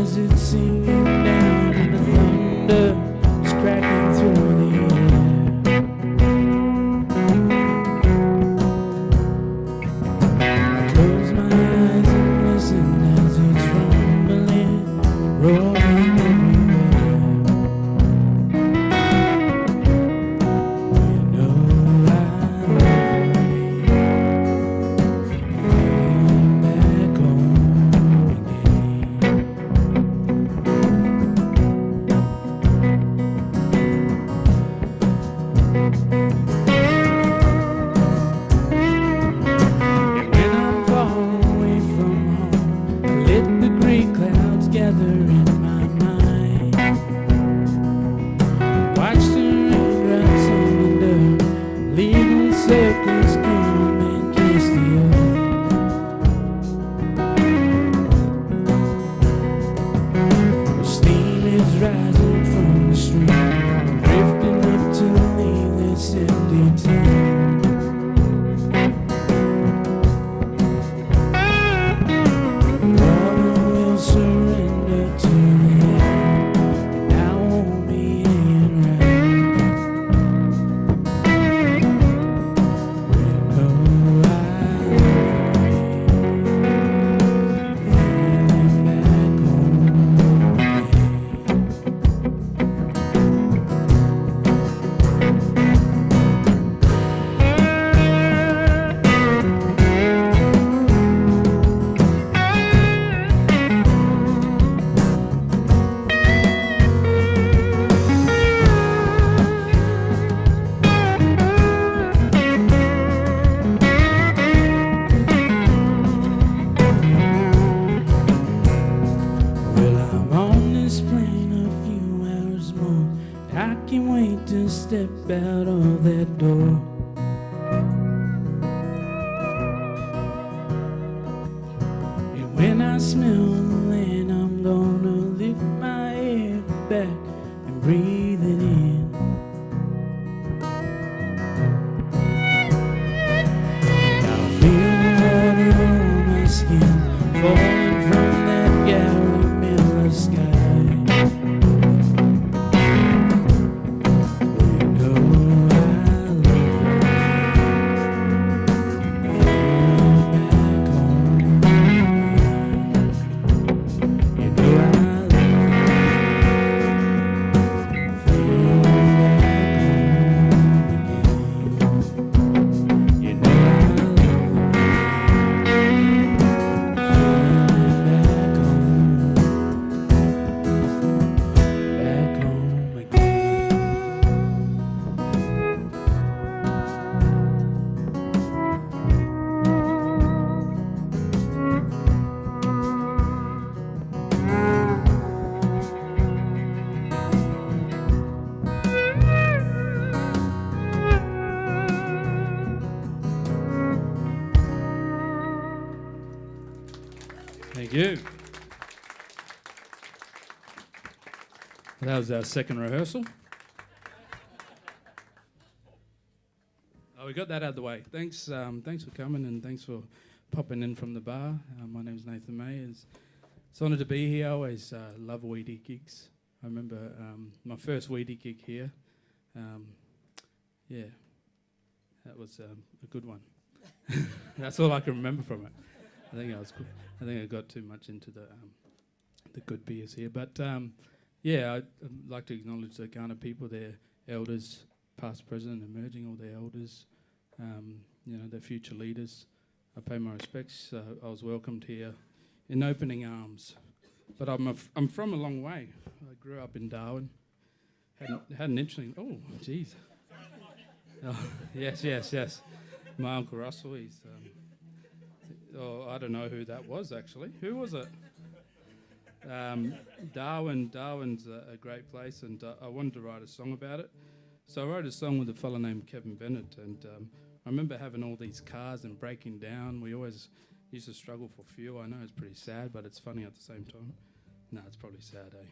as it's singing down and the thunder is cracking through the air. I close my eyes and listen as it's rumbling, rolling everywhere. You know I love the rain, feeling back home again. And when I'm far away from home, I let the gray clouds gather in my mind. Watch the raindrops on the dirt, leaving circles come and kiss the earth. The steam is rising from the street, drifting up to leave this empty town. Water will surrender to the air, and I won't be hanging around. You know I love the rain, feeling back home again. Well, I'm on this plane a few hours more. I can't wait to step out of that door. And when I smell the land, I'm gonna lift my head back and breathe it in. I'll feel the water on my skin, falling from that Gary Miller sky. You know I love the rain, feeling back home again. You know I love the rain, feeling back home again. You know I love the rain, feeling back home again. Thank you. That was our second rehearsal. Oh, we got that out of the way. Thanks for coming and thanks for popping in from the bar. My name's Nathan May. It's honoured to be here. I always love Wheaty gigs. I remember my first Wheaty gig here. Yeah, that was a good one. That's all I can remember from it. I think I got too much into the good beers here, but yeah, I'd like to acknowledge the Ghana people, their elders, past, present, emerging, all their elders, their future leaders. I pay my respects. I was welcomed here in opening arms, but I'm from a long way. I grew up in Darwin. Had an interesting. Oh, jeez. Oh, yes. My Uncle Russell. He's. I don't know who that was actually. Who was it? Darwin's a great place, and I wanted to write a song about it. So I wrote a song with a fellow named Kevin Bennett, and I remember having all these cars and breaking down. We always used to struggle for fuel. I know it's pretty sad, but it's funny at the same time. No, it's probably sad, eh?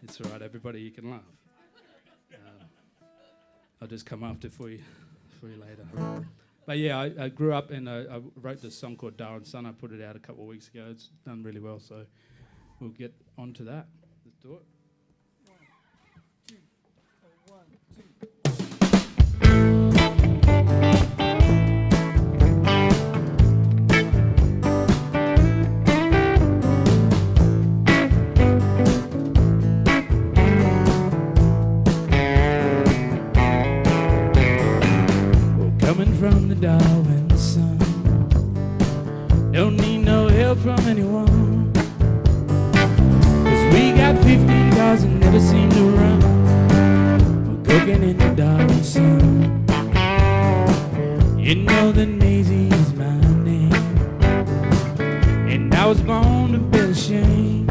It's all right, everybody, you can laugh. I'll just come after for you later. But yeah, I grew up and I wrote this song called Darwin's Son. I put it out a couple of weeks ago. It's done really well, so we'll get on to that. Let's do it. Coming from the Darwin sun, don't need no help from anyone, 'cause we got 15 cars and never seem to run. We're cooking in the Darwin sun. You know that Maisie is my name, and I was born to bear the shame.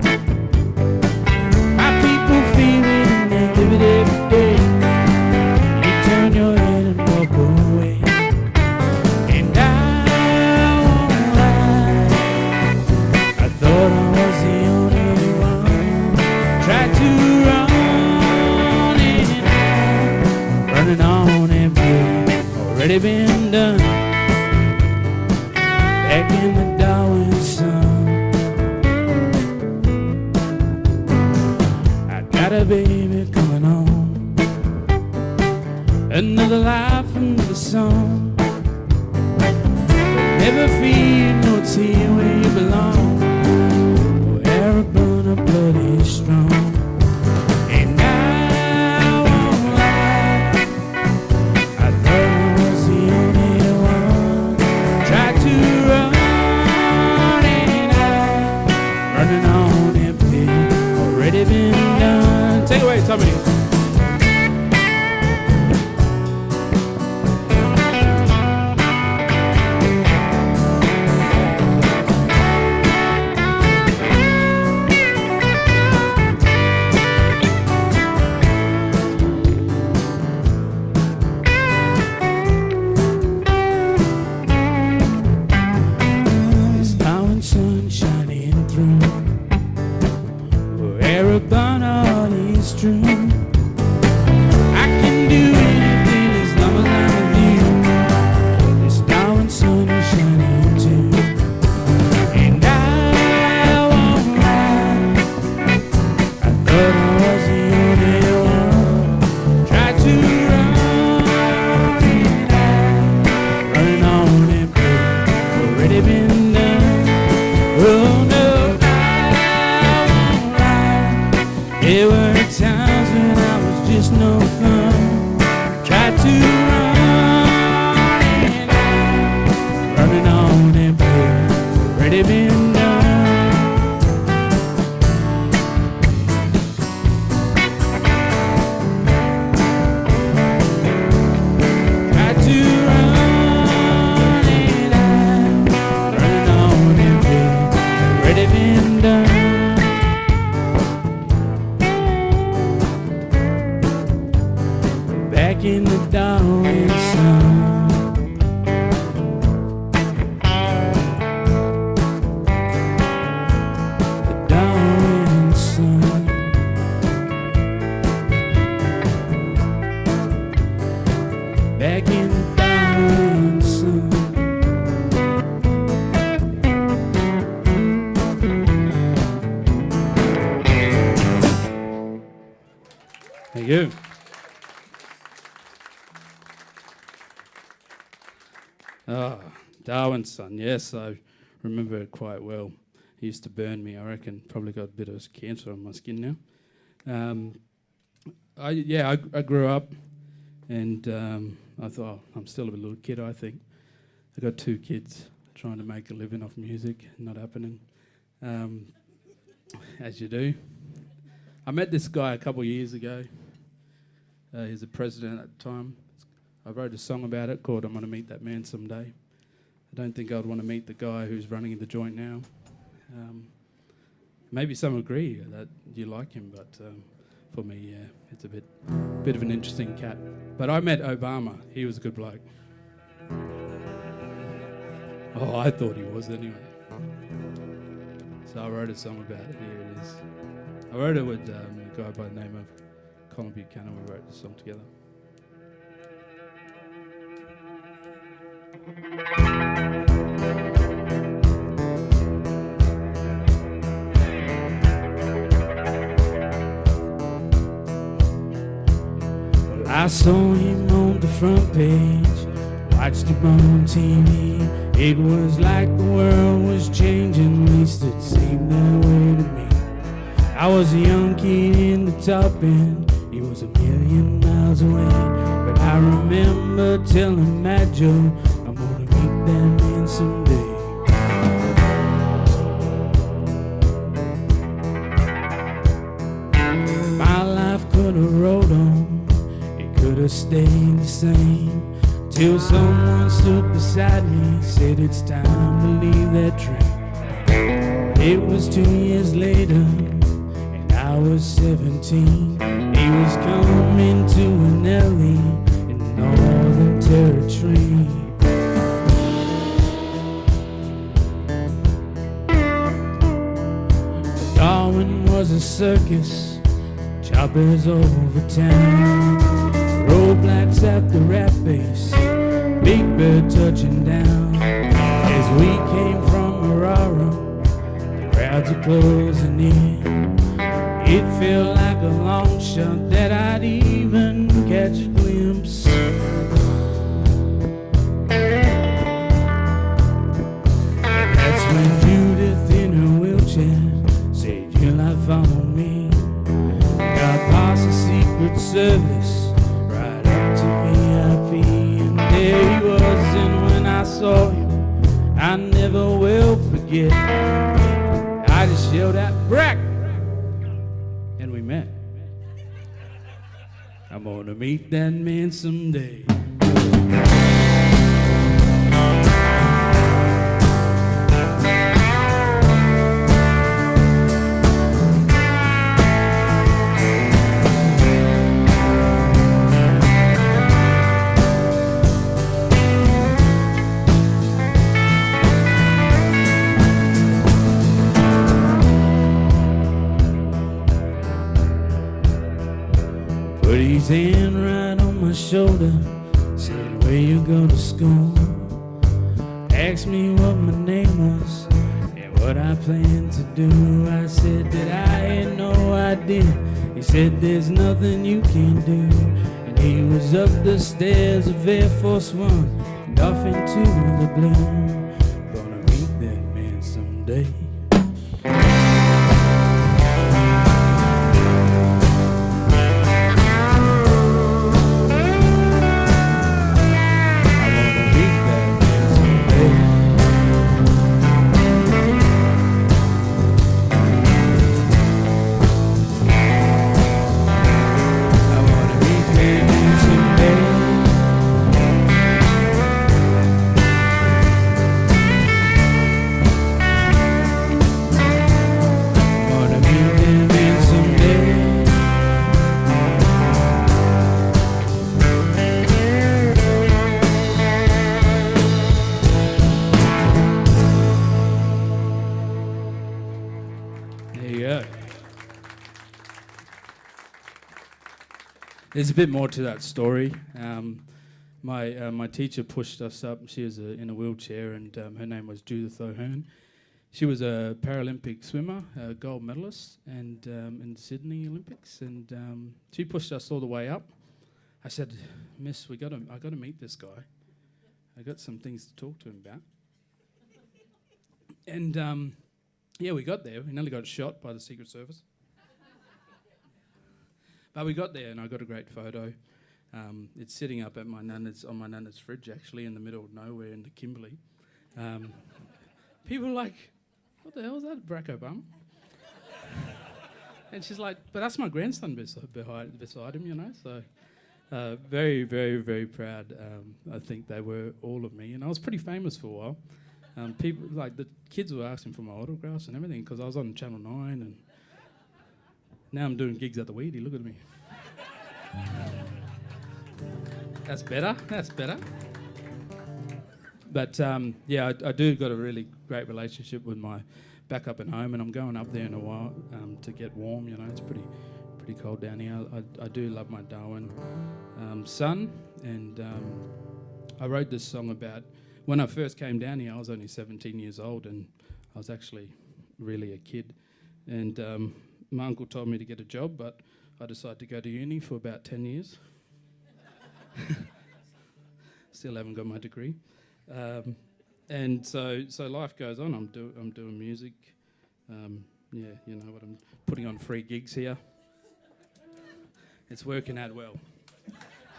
My people feel it and they live it every day. You turn your head and walk away. Already been done back in the Darwin sun. I got a baby coming on, another life, another song. Never feel no it's here where you belong. Where a burner blood is strong. Take it away, Tommy. This power and sun shining through, where a burner is true. I can do anything as long as I'm with you. This Darwin sun is shining too, and I won't lie, I thought I was the only one. Tried to run and running on empty, already been done. Oh no, there were times when I was just no fun. Tried to run and running on empty, already been done. Tried to run and running on empty, already been done. Back in the Darwin sun. The Darwin sun. Back in the Darwin sun. Thank you. Oh, Darwin's son. Yes, I remember it quite well. He used to burn me. I reckon probably got a bit of cancer on my skin now. I grew up, and I thought, I'm still a little kid, I think. I got 2 kids trying to make a living off music, not happening, as you do. I met this guy a couple of years ago. He was the president at the time. I wrote a song about it called I'm Gonna Meet That Man Someday. I don't think I'd want to meet the guy who's running the joint now. Maybe some agree that you like him, but for me, yeah, it's a bit of an interesting cat. But I met Obama. He was a good bloke. Oh, I thought he was anyway. So I wrote a song about it. Here it is. I wrote it with a guy by the name of Colin Buchanan. We wrote the song together. I saw him on the front page, watched him on TV. It was like the world was changing, at least it seemed that way to me. I was a young kid in the top end, he was a million miles away. But I remember telling Matt Joe, I'm gonna meet that man someday. My life could have rolled on, it could have stayed the same, till someone stood beside me, said it's time to leave that train. It was 2 years later, and I was 17. He was coming to an alley in Northern Territory. Darwin was a circus, choppers over town, roadblocks at the rat base, Big Bird touching down. As we came from Aurora, the crowds are closing in. It felt like a long shot that I'd even catch a glimpse. And that's when Judith in her wheelchair said, "Your life on me." God passed the Secret Service right up to VIP, and there he was. And when I saw him, I never will forget. I just yelled out, "Brack!" And we met. I'm gonna meet that man someday. Put his hand right on my shoulder, said, "Where you go to school?" Asked me what my name was and what I planned to do. I said that I had no idea. He said, "There's nothing you can do." And he was up the stairs of Air Force One and off into the blue. Gonna meet that man someday. There's a bit more to that story. My teacher pushed us up. She was in a wheelchair, and her name was Judith O'Hearn. She was a Paralympic swimmer, a gold medalist, and in the Sydney Olympics. And she pushed us all the way up. I said, "Miss, I got to meet this guy. I got some things to talk to him about." And yeah, we got there. We nearly got shot by the Secret Service. But we got there, and I got a great photo. It's sitting up at my nana's, on my nana's fridge, actually, in the middle of nowhere in the Kimberley. People are like, "What the hell is that, Barack Obama?" And she's like, "But that's my grandson beside him, you know." So very, very, very proud. I think they were all of me, and I was pretty famous for a while. People, like the kids were asking for my autographs and everything because I was on Channel 9, and now I'm doing gigs at the Wheaty. Look at me. That's better. That's better. But yeah, I do got a really great relationship with my backup at home, and I'm going up there in a while to get warm. You know, it's pretty cold down here. I do love my Darwin son, and I wrote this song about when I first came down here. I was only 17 years old, and I was actually really a kid. And my uncle told me to get a job, but I decided to go to uni for about 10 years. Still haven't got my degree. And so life goes on. I'm doing music. Yeah, you know what, I'm putting on free gigs here. It's working out well.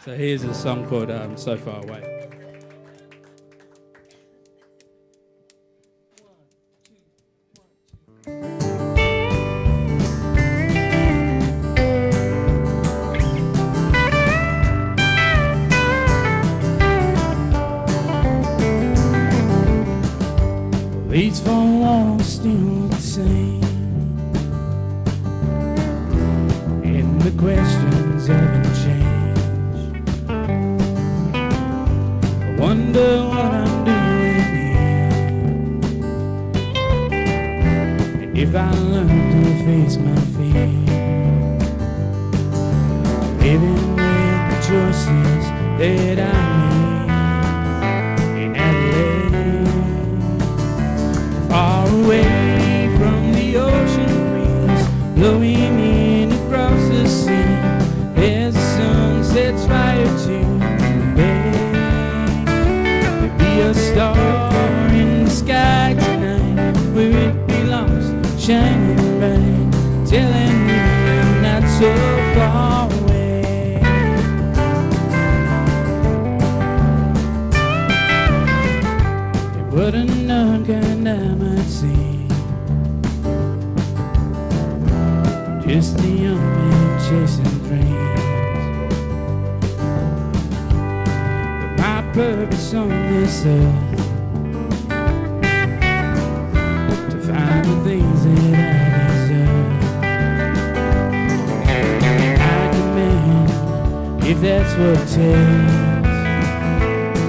So here's a song called So Far Away. These four walls still the same, and the questions haven't changed. I wonder what I'm doing here, and if I learn to face my fear, living with the choices that I made in Adelaide. Far away from the ocean breeze, blowing in across the sea, as the sun sets fire to the bay. There'll be a star in the sky tonight, where it belongs, shining bright, telling me I'm not so far away. What a nun kind I might see, just a young man chasing dreams. But my purpose on this earth, to find the things that I deserve. I demand, if that's what it takes,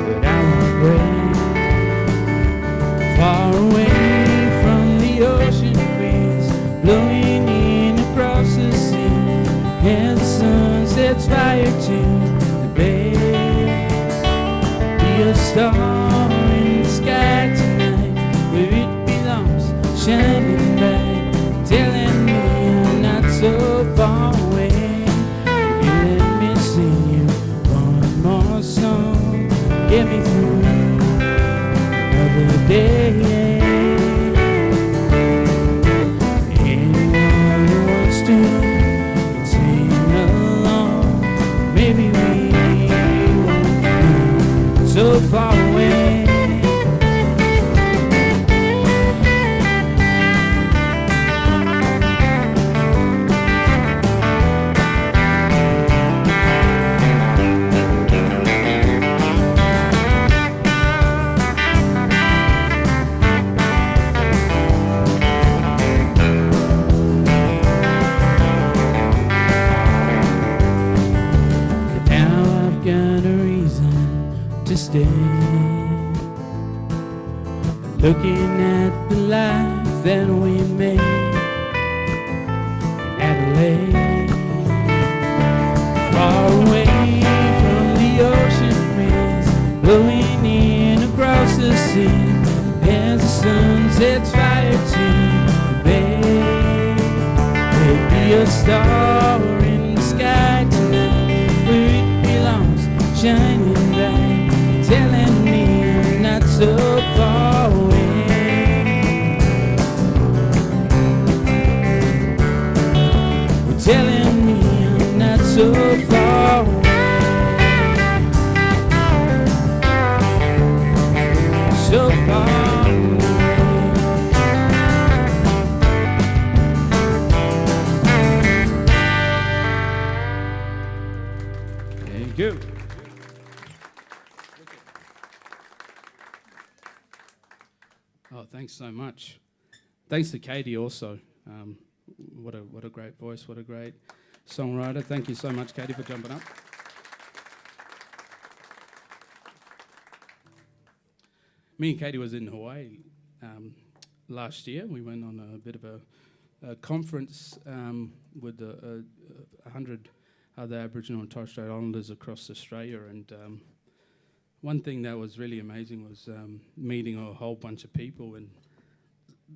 but I won't break. Far away from the ocean breeze, blowing in across the sea, as the sun sets fire to the bay. Be a star in the sky tonight, where it belongs, shining bright, telling me I'm not so far away. If you let me sing you one more song, get me through another day. Anyone who wants to can sing along. Maybe we won't feel so far away. To stay, looking at the life that we made in Adelaide. Far away from the ocean breeze, blowing in across the sea, as the sun sets fire to the bay. There'll be a star in the sky tonight, where it belongs, shining bright, telling me I'm not so far away. Telling me I'm not so far away. So far away. There you go. Oh, thanks so much. Thanks to Katie also. What a great voice, what a great songwriter. Thank you so much, Katie, for jumping up. Me and Katie was in Hawaii last year. We went on a bit of a conference with 100 other Aboriginal and Torres Strait Islanders across Australia, and one thing that was really amazing was meeting a whole bunch of people, and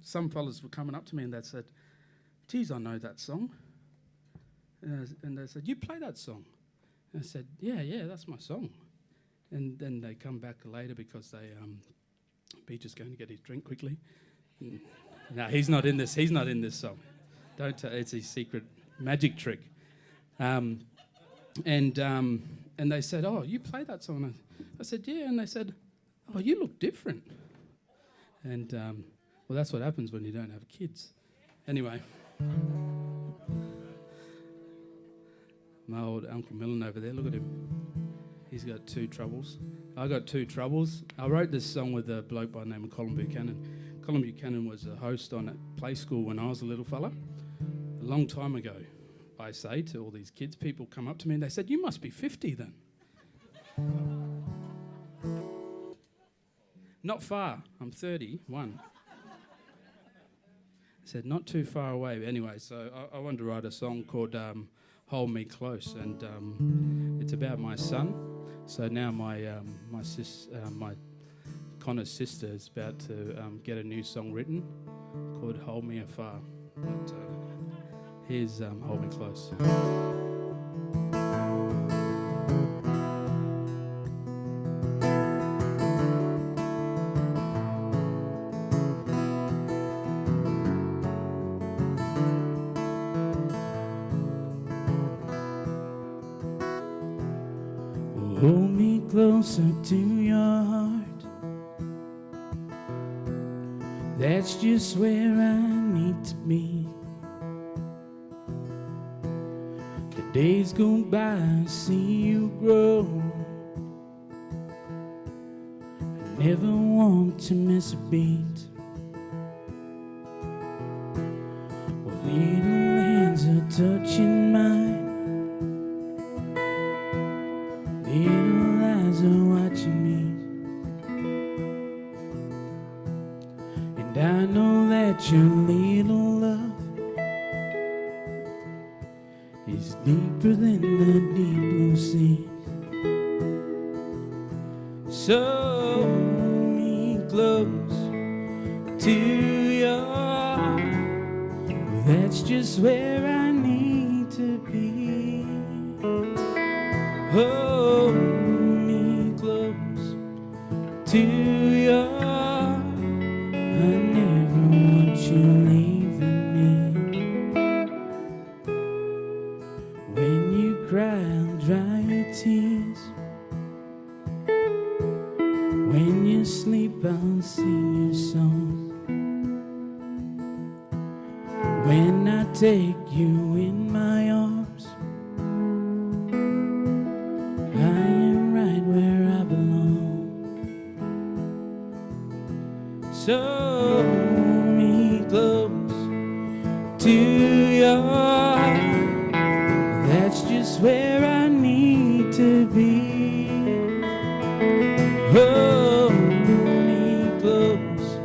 some fellas were coming up to me and they said, "Geez, I know that song." And they said, "You play that song?" I said, yeah, that's my song. And then they come back later because Beach is going to get his drink quickly. No, he's not in this. He's not in this song. Don't tell. It's his secret magic trick. And they said, "Oh, you play that song?" I said, "Yeah." And they said, "Oh, you look different." And well, that's what happens when you don't have kids. Anyway, my old Uncle Millen over there. Look at him. He's got two troubles. I got two troubles. I wrote this song with a bloke by the name of Colin Buchanan. Colin Buchanan was a host on a play school when I was a little fella. A long time ago, I say to all these kids, people come up to me and they said, "You must be 50 then." Not far. I'm 31. I said, not too far away. But anyway, so I wanted to write a song called Hold Me Close, and it's about my son. So now my Connor's sister is about to get a new song written called Hold Me Afar. But here's Hold Me Close. Hold me closer to your heart. That's just where I need to be. The days go by, I see you grow. I never want to miss a beat. Well, little hands are touching mine. Little eyes are watching me, and I know that your little love is deeper than the deep blue sea. So hold me close to your heart. Well, that's just where I need to be. Hold me close to your heart. I never want you leaving me. When you cry, I'll dry your tears. When you sleep, I'll sing your song. When I take you in my arms, I am right where I belong. So hold me close to your heart. That's just where I need to be. Hold me close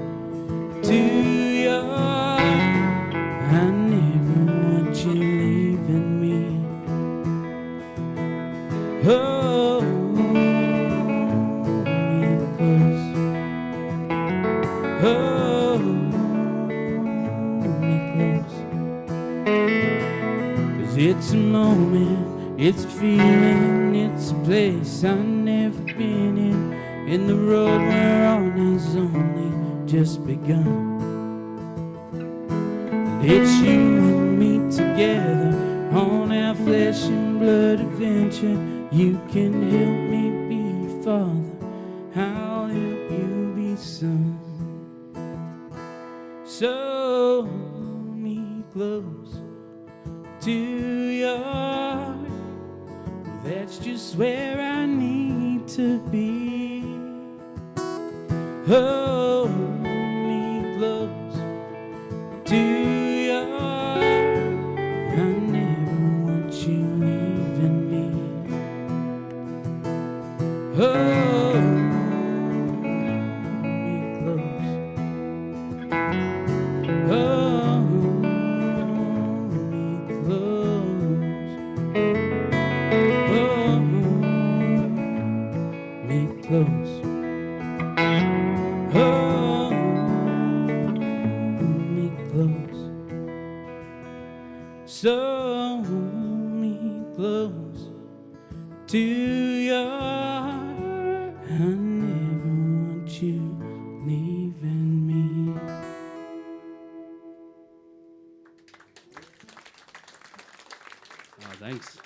to your heart. I never want you leaving me. Hold me close. Hold me close. 'Cause it's a moment, it's a feeling, it's a place I've never been in. And the road we're on has only just begun. And it's you and me together on our flesh and blood adventure. You can help me be father, I'll help you be son. So hold me close to your heart. That's just where I need to be. Hold me close to your heart. I never want you leaving me. Hold me close. Hold me close. Hold me close. Hold me close. So hold me close to your heart. I never want you leaving me. Oh, thanks.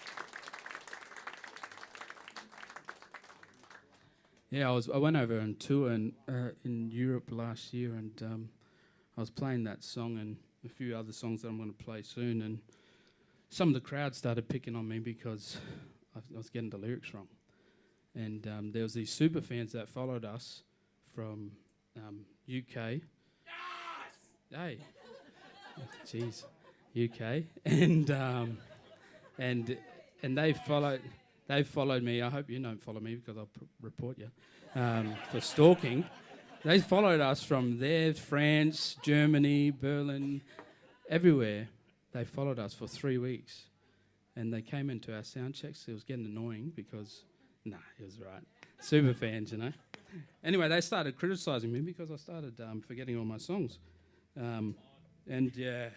Yeah, I went over on tour in Europe last year, and I was playing that song and a few other songs that I'm going to play soon, and some of the crowd started picking on me because I was getting the lyrics wrong. And there was these super fans that followed us from UK. Yes! Hey, jeez, UK, and they followed me. I hope you don't follow me because I'll report you for stalking. They followed us from there, France, Germany, Berlin, everywhere. They followed us for 3 weeks. And they came into our sound checks. It was getting annoying because, it was right. Super fans, you know. Anyway, they started criticising me because I started forgetting all my songs. And yeah,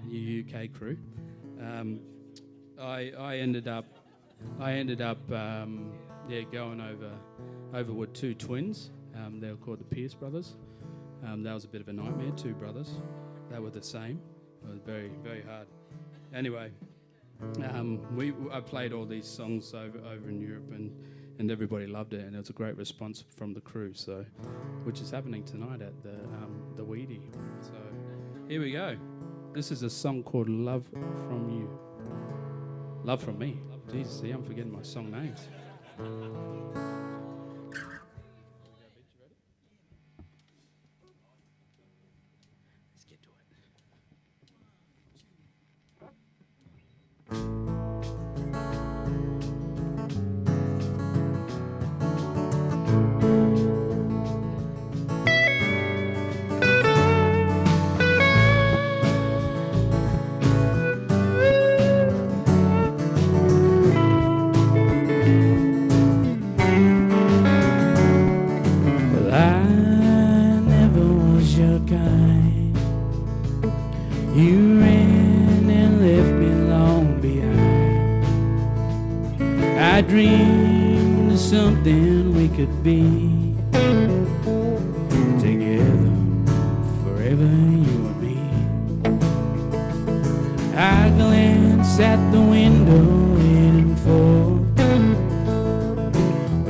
you UK crew. I ended up going over with two twins. They were called the Pierce brothers. That was a bit of a nightmare. Two brothers. They were the same. It was very, very hard. Anyway, I played all these songs over in Europe, and everybody loved it, and it was a great response from the crew. So, which is happening tonight at the Wheaty. So, here we go. This is a song called "Love from You." Love from me. Jesus, see, I'm forgetting my song names. Let's get to it. You ran and left me long behind. I dreamed of something we could be together forever, you and me. I glanced at the window waiting for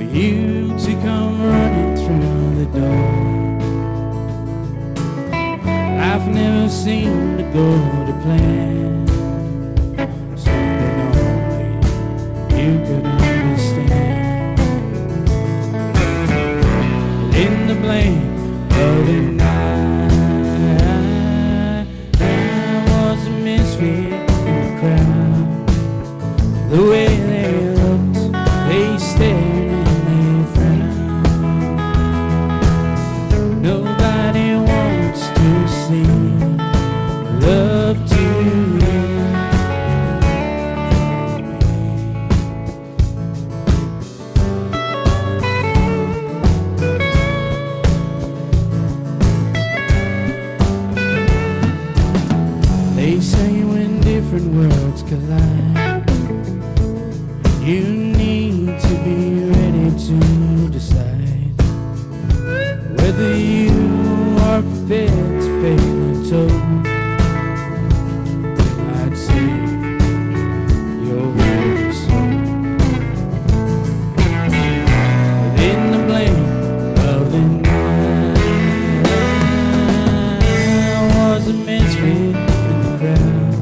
you to come running through the door. I've never seemed to go to plan, something only you could understand. In the blink of the night, I was a misfit in the crowd. The way they looked, they stared and they frowned. Nobody wants to see love to you. They say when different worlds collide, you need to be ready to decide whether you are prepared to pay the toll. I'd save your very soul. Within the blink of the night, I was a misfit in the crowd.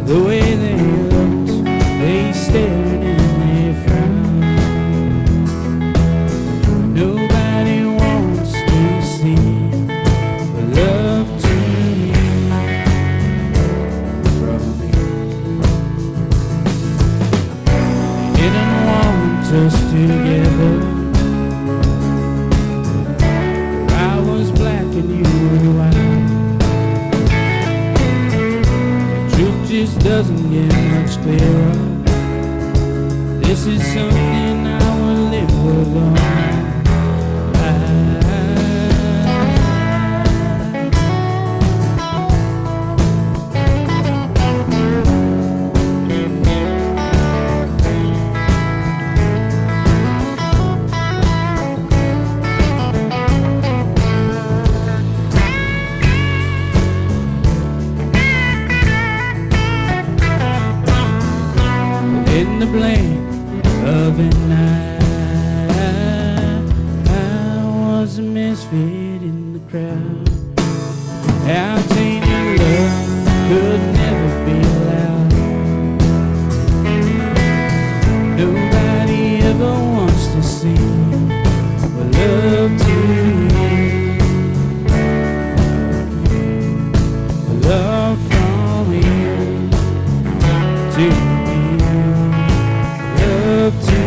The way they looked, they stared and they frowned. Nobody wants to see love to you from me. You didn't want us together. I was black and you were white. The truth just doesn't get much clearer. This is something I will live with all my life. blink of an eye. I was a misfit in the crowd. How tainted love could never be allowed. Nobody ever wants to see what love to you. Love from you to you. Love to you.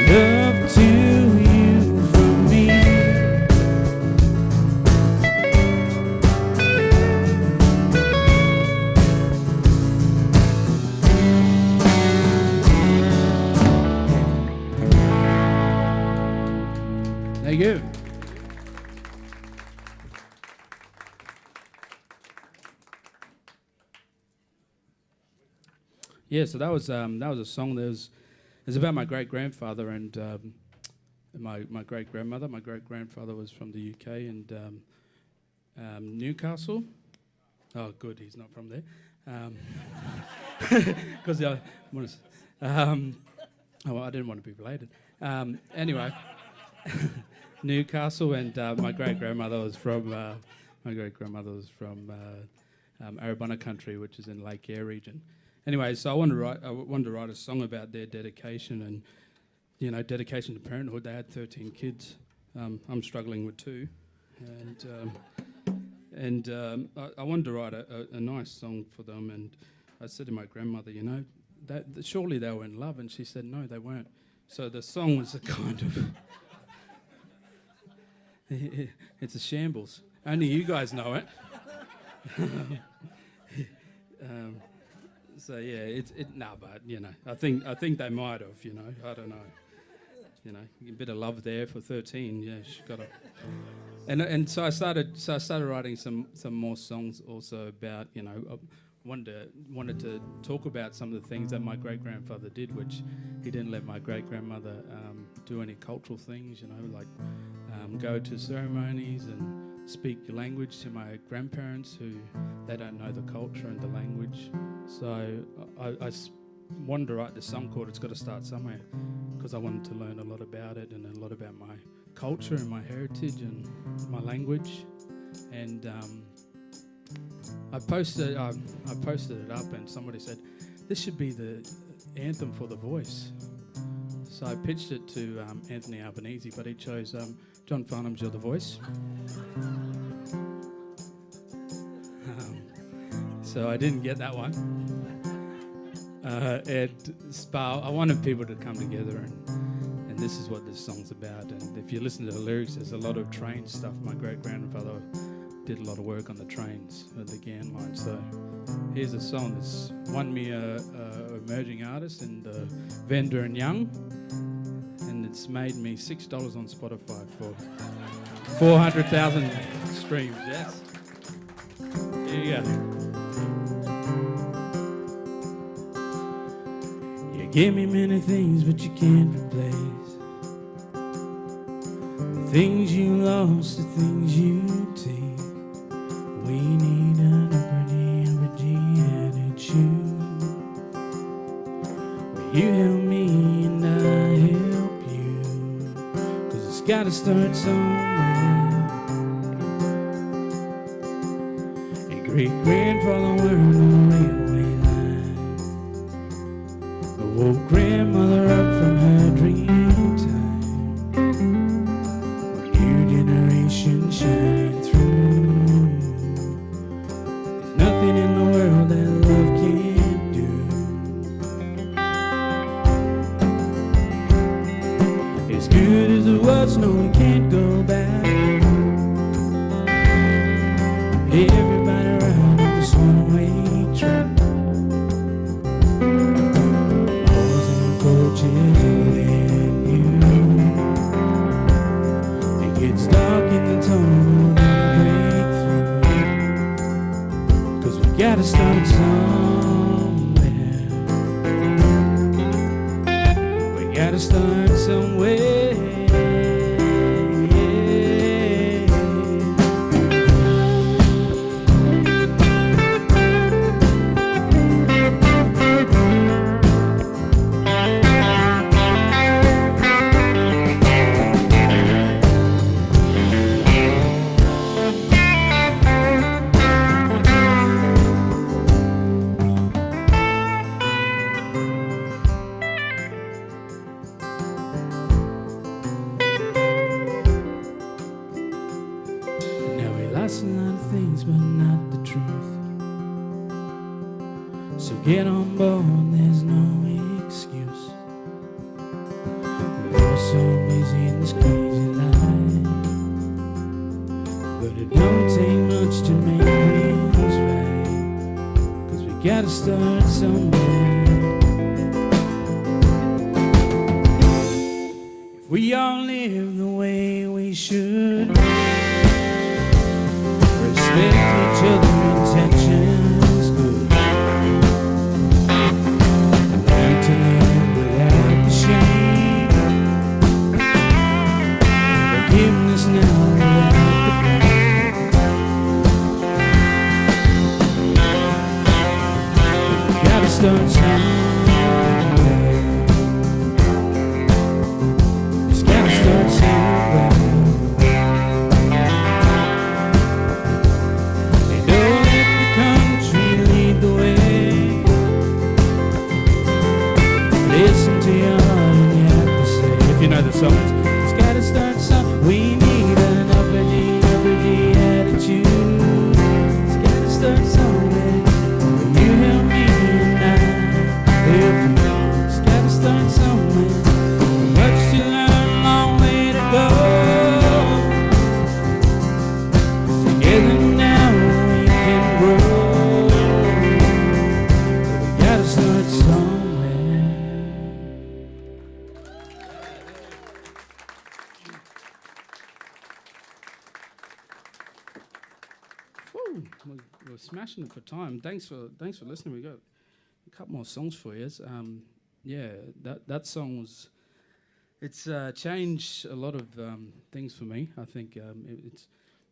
Love to you from me. Thank you. Yeah, so that was a song that was about my great grandfather and my great grandmother. My great grandfather was from the UK and Newcastle. Oh, good, he's not from there. Because I didn't want to be related. Anyway, Newcastle, and my great grandmother was from Arabana country, which is in Lake Eyre region. Anyway, so I wanted to write a song about their dedication and, you know, dedication to parenthood. They had 13 kids. I'm struggling with 2, and I wanted to write a nice song for them. And I said to my grandmother, you know, that surely they were in love, and she said no, they weren't. So the song was a kind of it's a shambles. Only you guys know it. So yeah, but you know, I think they might have, you know, I don't know, you know, a bit of love there for 13. Yeah, she got a, and so I started writing some more songs also about, you know, wanted to talk about some of the things that my great grandfather did, which he didn't let my great grandmother do any cultural things, you know, like go to ceremonies and speak language to my grandparents who they don't know the culture and the language. So I wanted to write this song called It's Got to Start Somewhere, because I wanted to learn a lot about it and a lot about my culture and my heritage and my language. And I posted it up, and somebody said, this should be the anthem for The Voice. So I pitched it to Anthony Albanese, but he chose John Farnham's You're the Voice. So I didn't get that one. I wanted people to come together, and this is what this song's about. And if you listen to the lyrics, there's a lot of train stuff. My great-grandfather did a lot of work on the trains at the Gann line. So here's a song that's won me a emerging artist and Vendor and Young, and it's made me $6 on Spotify for 400,000 streams. Yes. Here you go. You give me many things, but you can't replace the things you lost, the things you take. We need an energy attitude where you help me and I help you, 'cause it's gotta start somewhere. A great-grandfather worked on the railway line, woke grandmother up from her dream time, a new generation shining through. Nothing in the world that love can't do. As good as it was, no, we can't go back. Everybody around on this one-way track, cars and coaches, and you. It gets dark in the tunnel that break through. 'Cause we gotta start somewhere. We gotta start somewhere. Get on board, there's no excuse. We're all so busy in this crazy life, but it don't take much to make things right, 'cause we gotta start somewhere. If we all live the way we should, respect each other's intentions good, learn to live without the shame, forgiveness now without the blame. We gotta start somewhere. Just gotta start somewhere. Listen to your heart and you have to say. If you know the songs, it's gotta start some. We need an uppity attitude. It's gotta start somewhere. You help me and I help you. It's gotta start somewhere. Much to learn, long way to go. Together now we can grow. We gotta start somewhere. We're smashing it for time. Thanks for listening. We got a couple more songs for you. Yeah, that song was changed a lot of things for me. I think it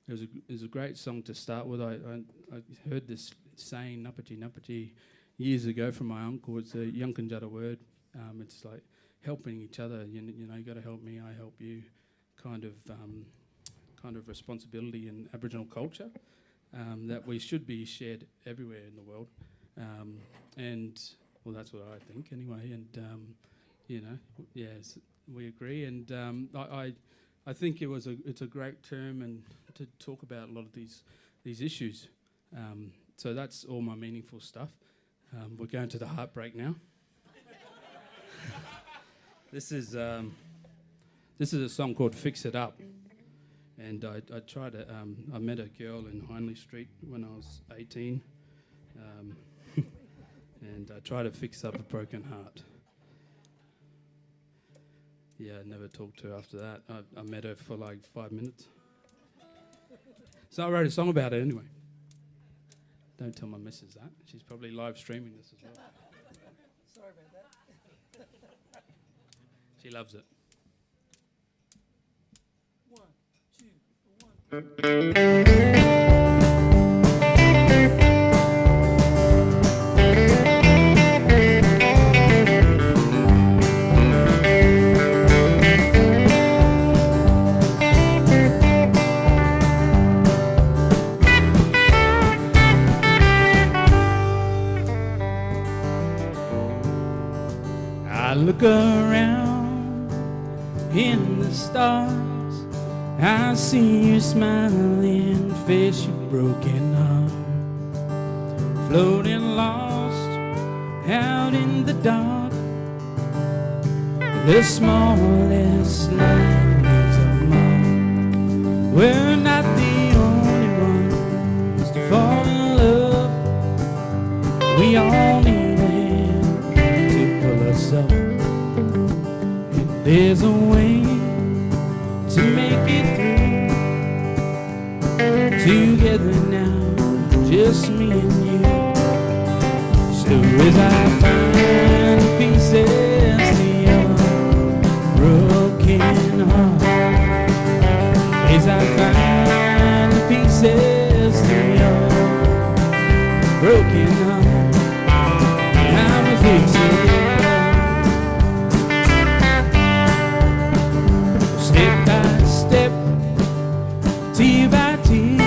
was a great song to start with. I heard this saying "Napaji" years ago from my uncle. It's a Yunkanjata word. It's like helping each other. You know, you got to help me, I help you. Kind of responsibility in Aboriginal culture. That we should be shared everywhere in the world, and well, that's what I think anyway. And you know, yes, we agree. And I think it's a great term and to talk about a lot of these issues. So that's all my meaningful stuff. We're going to the heartbreak now. This is a song called "Fix It Up." And I met a girl in Hindley Street when I was 18, and I tried to fix up a broken heart. Yeah, I never talked to her after that. I met her for like 5 minutes. So I wrote a song about it anyway. Don't tell my missus that. She's probably live streaming this as well. Sorry about that. She loves it. 1, 2, 1. I look around in the stars, I see your smiling face, your broken heart, floating lost out in the dark. The smallest line is a mark. We're not the only ones to fall in love. We all need a hand to pull us up. And there's a way to make it through, together now, just me and you. So as I find the pieces to your broken heart, as I find the pieces to your broken heart, I'm fixing step by step, tear by tear,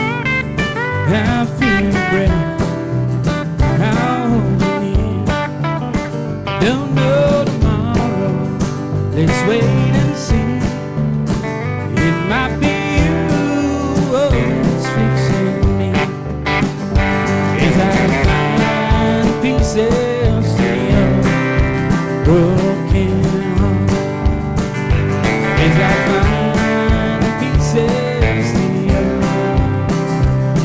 I feel your breath, I hold you near. Don't know tomorrow, let's wait and see. It might be you, oh, it's fixing me. As I find pieces broken heart. As I find the pieces to your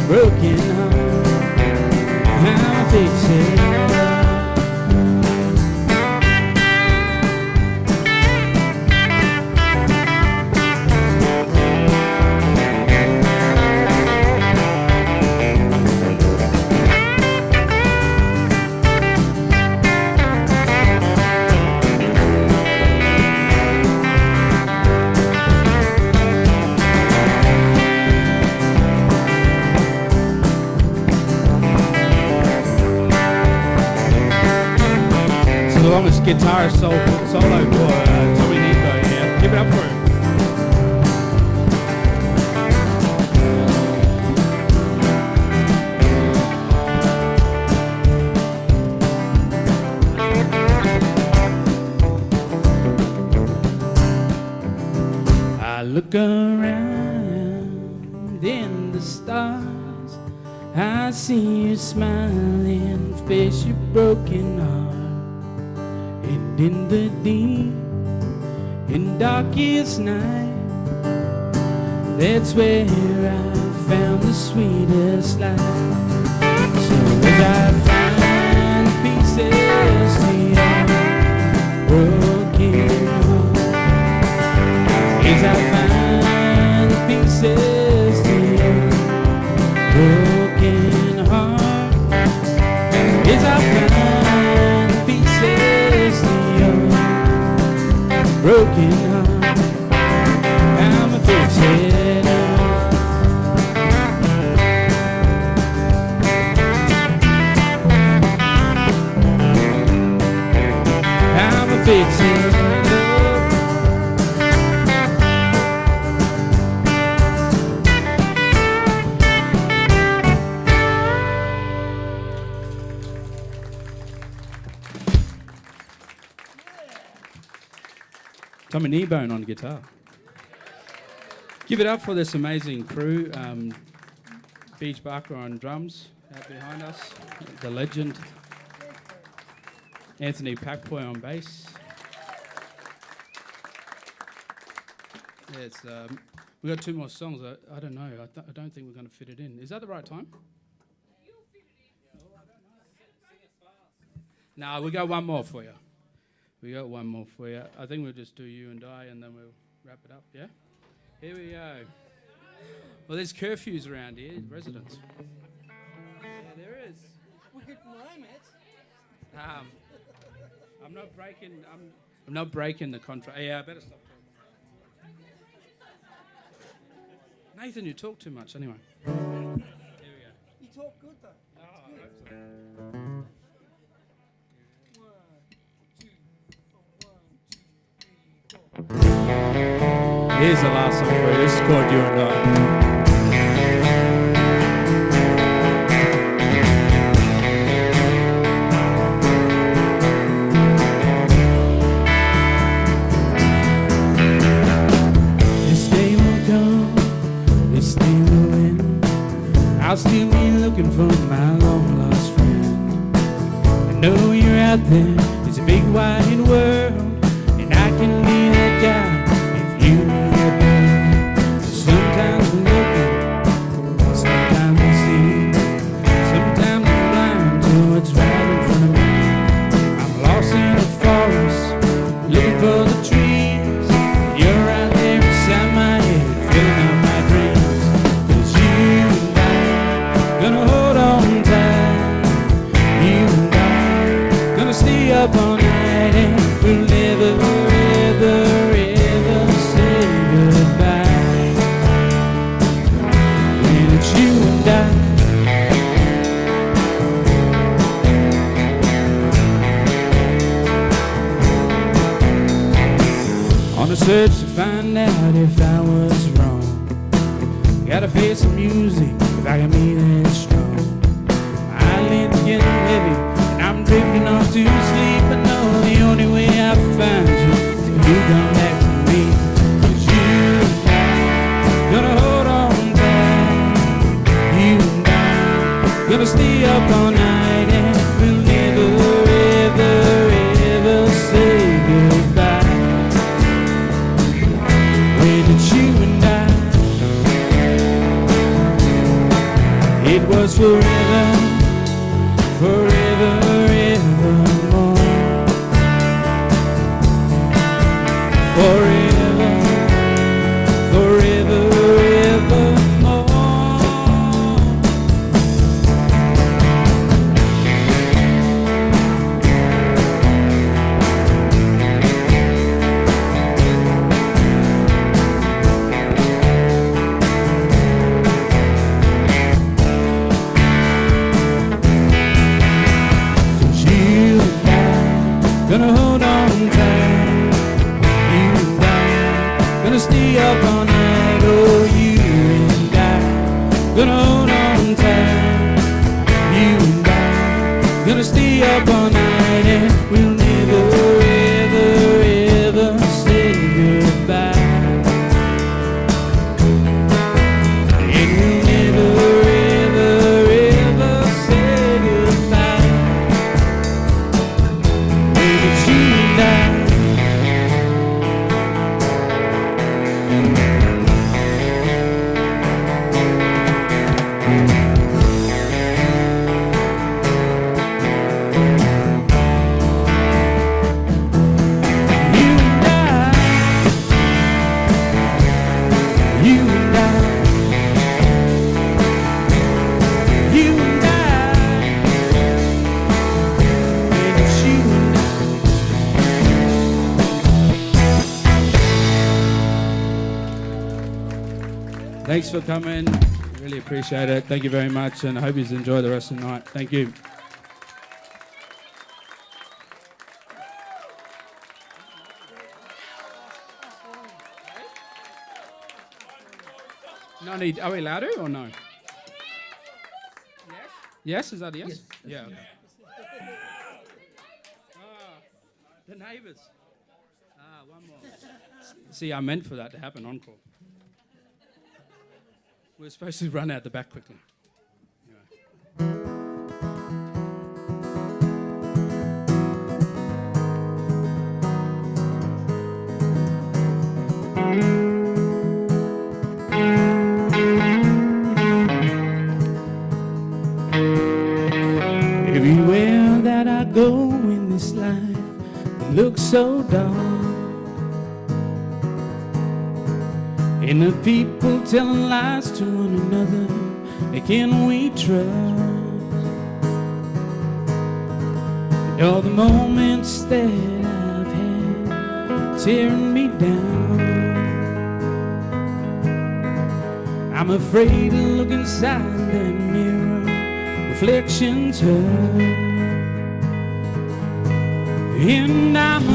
broken heart, I'ma fix it. The longest guitar solo for Tommy Nico. Yeah, give it up for him. I look around in the stars, I see your smiling face, your broken heart. And in the deep and darkest night, that's where I found the sweetest light. So as I find pieces to your broken heart, as I find pieces to your broken heart, as I find pieces broken heart, I'ma fix it up. I'ma fix it up. Tommy Kneebone on guitar. Give it up for this amazing crew. Beach Barker on drums out behind us. The legend. Anthony Packboy on bass. Yeah, it's, we've got two more songs. I don't know. I don't think we're going to fit it in. Is that the right time? No, we got one more for you. We got one more for you. I think we'll just do You and I, and then we'll wrap it up, yeah? Here we go. Well, there's curfews around here, residents. Yeah, there is. We could rhyme it. I'm not breaking the contract. Yeah, I better stop talking. Nathan, you talk too much anyway. Here we go. You talk good though. Oh, It's good. Here's the last song for you. This is called You and I. This day will come, this day will end. I'll still be looking for my long lost friend. I know you're out there, it's a big wide world, and I can be that guy. You are blind. Sometimes I'm looking, sometimes I see, sometimes I'm blind to what's right in front of me. I'm lost in the forest, looking for the trees. You're right there beside my head, filling up my dreams. 'Cause you and I, gonna hold on tight. You and I, gonna stay up all night, and we'll never, ever, ever say goodbye. When it's you and I. On a search to find out if I was wrong. Gotta face some music if I can be that strong. My eyelids getting heavy and I'm drifting off to sleep. I know the only way I find you is if you come back to me. 'Cause you and I, gonna hold on tight. You and I, gonna stay up all night, and we'll never, ever, ever say goodbye. forever, forever, evermore. Forever, forever, evermore. Gonna hold on tight, you and I. Gonna stay up all night, oh, you and I. Gonna hold on tight, you and I. Gonna stay up all night and we'll never, ever, ever say goodbye. And we'll never, ever, ever say goodbye. Thanks for coming. Really appreciate it. Thank you very much, and I hope you enjoy the rest of the night. Thank you. No need. Are we allowed to or no? Yes. Yes. Is that a yes? Yes. Yeah. Okay. The neighbours. One more. See, I meant for that to happen. Encore. We're supposed to run out the back quickly. Everywhere that I go in this life, it looks so dark. And the people telling lies to one another, they can we trust? And all the moments that I've had tearing me down, I'm afraid to look inside that mirror, reflections hurt. And I'm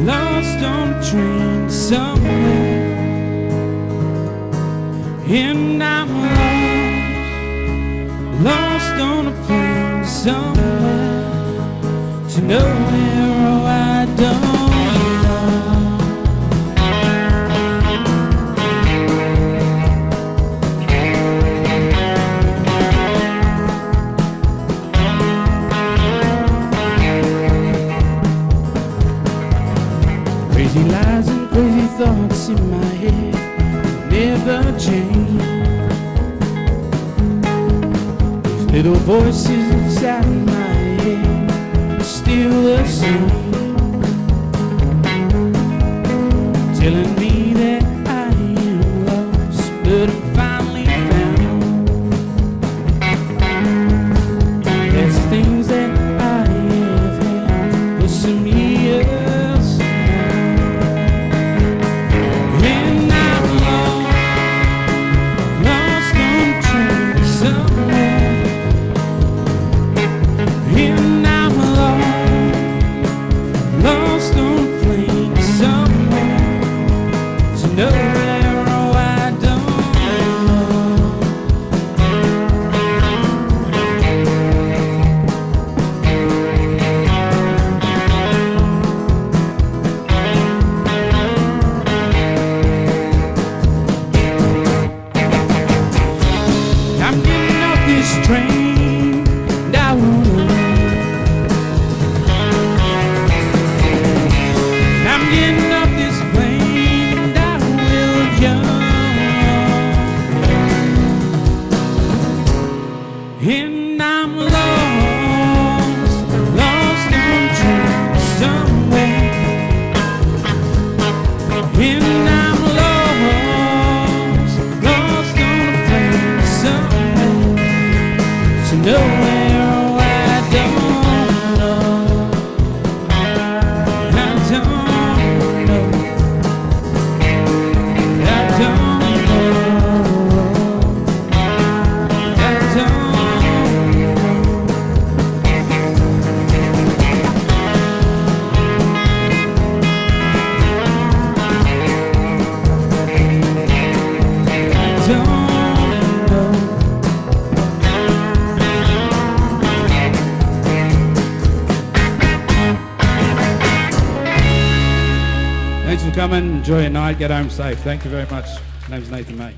lost on a train somewhere, and I'm lost on a plane somewhere, to nowhere, oh, I don't know. Crazy lies and crazy thoughts in my head never change. These little voices inside my head are still the same, telling me that I am lost, but I'm finally found. There's things that I have had for some years now, and I'm lost on a train somewhere, and I'm Thanks for coming. Enjoy your night. Get home safe. Thank you very much. My name's Nathan May.